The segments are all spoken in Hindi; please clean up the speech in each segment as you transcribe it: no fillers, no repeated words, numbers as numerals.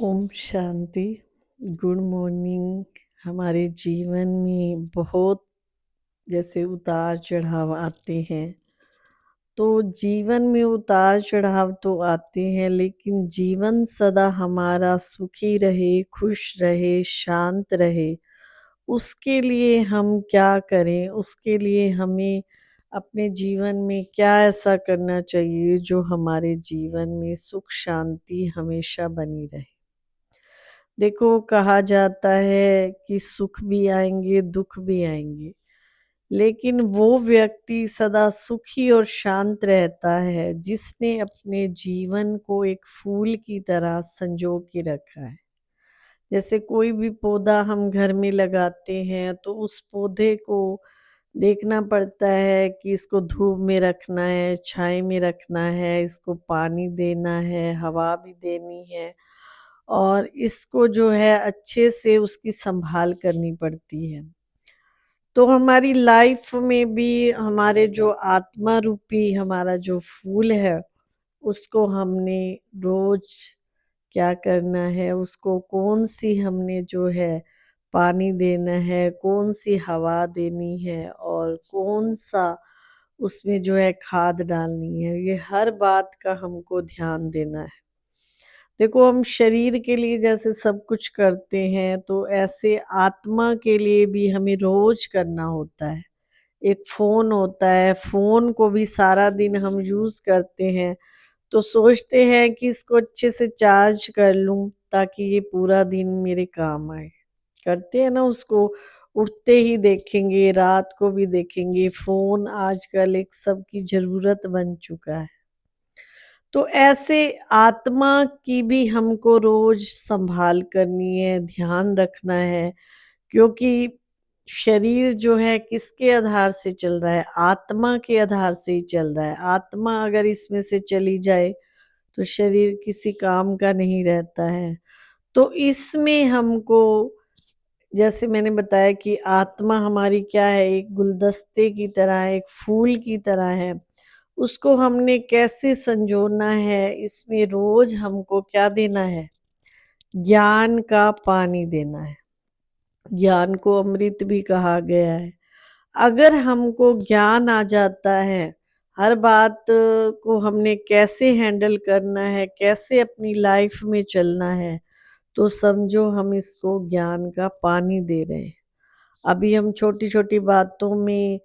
ओम शांति। Good morning. हमारे जीवन में बहुत जैसे उतार चढ़ाव आते हैं, तो जीवन में उतार चढ़ाव तो आते हैं, लेकिन जीवन सदा हमारा सुखी रहे, खुश रहे, शांत रहे, उसके लिए हम क्या करें? उसके लिए हमें अपने जीवन में क्या ऐसा करना चाहिए जो हमारे जीवन में सुख शांति हमेशा बनी रहे? देखो, कहा जाता है कि सुख भी आएंगे, दुख भी आएंगे, लेकिन वो व्यक्ति सदा सुखी और शांत रहता है जिसने अपने जीवन को एक फूल की तरह संजो के रखा है। जैसे कोई भी पौधा हम घर में लगाते हैं तो उस पौधे को देखना पड़ता है कि इसको धूप में रखना है, छाई में रखना है, इसको पानी देना है, हवा भी देनी है, और इसको जो है अच्छे से उसकी संभाल करनी पड़ती है। तो हमारी लाइफ में भी हमारे जो आत्मा रूपी हमारा जो फूल है, उसको हमने रोज क्या करना है? उसको कौन सी हमने जो है पानी देना है, कौन सी हवा देनी है, और कौन सा उसमें जो है खाद डालनी है, ये हर बात का हमको ध्यान देना है। देखो, हम शरीर के लिए जैसे सब कुछ करते हैं, तो ऐसे आत्मा के लिए भी हमें रोज करना होता है। एक फ़ोन होता है, फ़ोन को भी सारा दिन हम यूज़ करते हैं, तो सोचते हैं कि इसको अच्छे से चार्ज कर लूँ ताकि ये पूरा दिन मेरे काम आए। करते हैं ना उसको, उठते ही देखेंगे, रात को भी देखेंगे, फ़ोन आजकल एक सबकी ज़रूरत बन चुका है। तो ऐसे आत्मा की भी हमको रोज संभाल करनी है, ध्यान रखना है, क्योंकि शरीर जो है किसके आधार से चल रहा है? आत्मा के आधार से ही चल रहा है। आत्मा अगर इसमें से चली जाए तो शरीर किसी काम का नहीं रहता है। तो इसमें हमको, जैसे मैंने बताया कि आत्मा हमारी क्या है, एक गुलदस्ते की तरह है, एक फूल की तरह है। उसको हमने कैसे संजोना है, इसमें रोज हमको क्या देना है? ज्ञान का पानी देना है। ज्ञान को अमृत भी कहा गया है। अगर हमको ज्ञान आ जाता है, हर बात को हमने कैसे हैंडल करना है, कैसे अपनी लाइफ में चलना है, तो समझो हम इसको ज्ञान का पानी दे रहे हैं। अभी हम छोटी-छोटी बातों में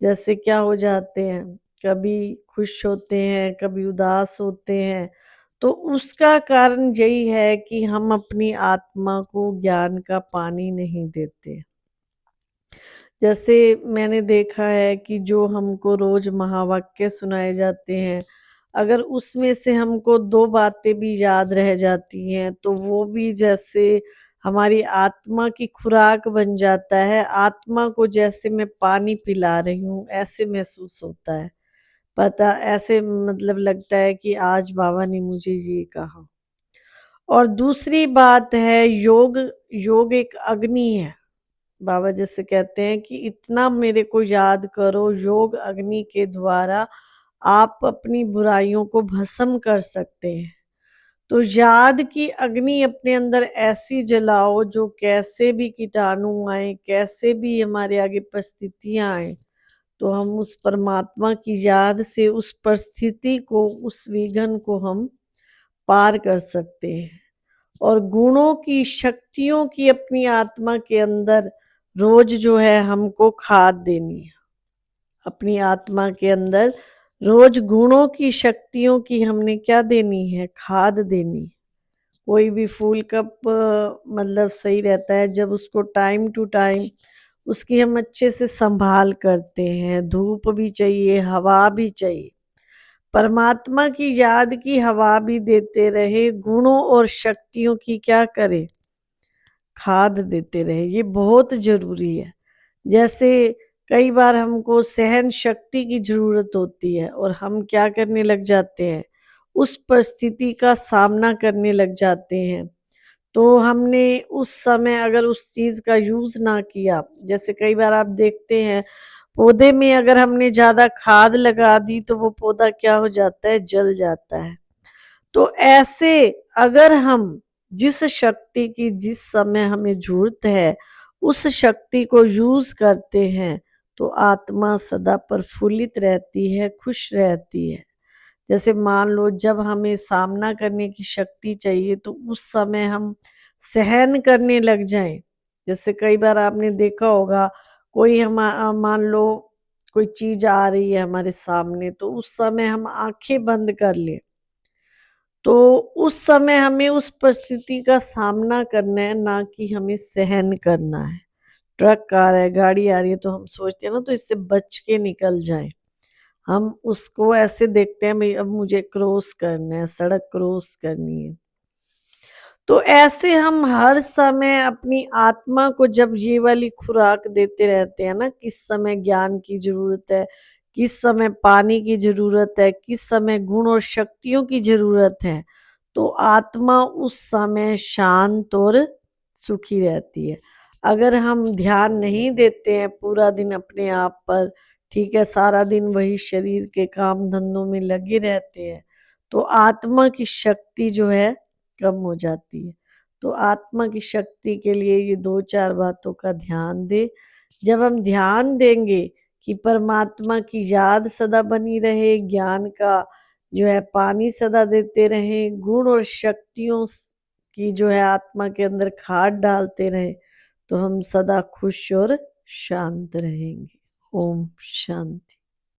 जैसे क्या हो जाते हैं, कभी खुश होते हैं, कभी उदास होते हैं, तो उसका कारण यही है कि हम अपनी आत्मा को ज्ञान का पानी नहीं देते। जैसे मैंने देखा है कि जो हमको रोज महावाक्य सुनाए जाते हैं, अगर उसमें से हमको 2 बातें भी याद रह जाती हैं, तो वो भी जैसे हमारी आत्मा की खुराक बन जाता है। आत्मा को जैसे मैं पानी पिला रही हूँ, ऐसे महसूस होता है। पता ऐसे मतलब लगता है कि आज बाबा ने मुझे ये कहा। और दूसरी बात है योग। योग एक अग्नि है। बाबा जैसे कहते हैं कि इतना मेरे को याद करो, योग अग्नि के द्वारा आप अपनी बुराइयों को भस्म कर सकते हैं। तो याद की अग्नि अपने अंदर ऐसी जलाओ, जो कैसे भी कीटाणु आए, कैसे भी हमारे आगे परिस्थितियां आए, तो हम उस परमात्मा की याद से उस परिस्थिति को, उस विघ्न को हम पार कर सकते हैं। और गुणों की, शक्तियों की अपनी आत्मा के अंदर रोज जो है हमको खाद देनी है। अपनी आत्मा के अंदर रोज गुणों की, शक्तियों की हमने क्या देनी है? खाद देनी है। कोई भी फूल कब मतलब सही रहता है? जब उसको टाइम टू टाइम उसकी हम अच्छे से संभाल करते हैं। धूप भी चाहिए, हवा भी चाहिए। परमात्मा की याद की हवा भी देते रहे, गुणों और शक्तियों की क्या करे? खाद देते रहे। ये बहुत जरूरी है। जैसे कई बार हमको सहन शक्ति की जरूरत होती है और हम क्या करने लग जाते हैं? उस परिस्थिति का सामना करने लग जाते हैं। तो हमने उस समय अगर उस चीज का यूज ना किया, जैसे कई बार आप देखते हैं पौधे में अगर हमने ज्यादा खाद लगा दी तो वो पौधा क्या हो जाता है? जल जाता है। तो ऐसे अगर हम जिस शक्ति की जिस समय हमें ज़रूरत है, उस शक्ति को यूज़ करते हैं, तो आत्मा सदा प्रफुल्लित रहती है, खुश रहती है। जैसे मान लो जब हमें सामना करने की शक्ति चाहिए तो उस समय हम सहन करने लग जाएं। जैसे कई बार आपने देखा होगा कोई हम मान लो कोई चीज आ रही है हमारे सामने तो उस समय हम आंखें बंद कर लें तो उस समय हमें उस परिस्थिति का सामना करना है ना कि हमें सहन करना है। ट्रक आ रहा है, गाड़ी आ रही है तो हम सोचते हैं ना तो इससे बच के निकल जाएं। हम उसको ऐसे देखते हैं अब मुझे क्रॉस करना है, सड़क क्रॉस करनी है। तो ऐसे हम हर समय अपनी आत्मा को जब ये वाली खुराक देते रहते हैं ना, किस समय ज्ञान की जरूरत है, किस समय पानी की जरूरत है, किस समय गुण और शक्तियों की जरूरत है, तो आत्मा उस समय शांत और सुखी रहती है। अगर हम ध्यान नहीं देते हैं पूरा दिन अपने आप पर, ठीक है, सारा दिन वही शरीर के काम धंधों में लगे रहते हैं, तो आत्मा की शक्ति जो है कम हो जाती है। तो आत्मा की शक्ति के लिए ये 2-4 बातों का ध्यान दें। जब हम ध्यान देंगे कि परमात्मा की याद सदा बनी रहे, ज्ञान का जो है पानी सदा देते रहें, गुण और शक्तियों की जो है आत्मा के अंदर खाद डालते रहें, तो हम सदा खुश और शांत रहेंगे। ओम शांति।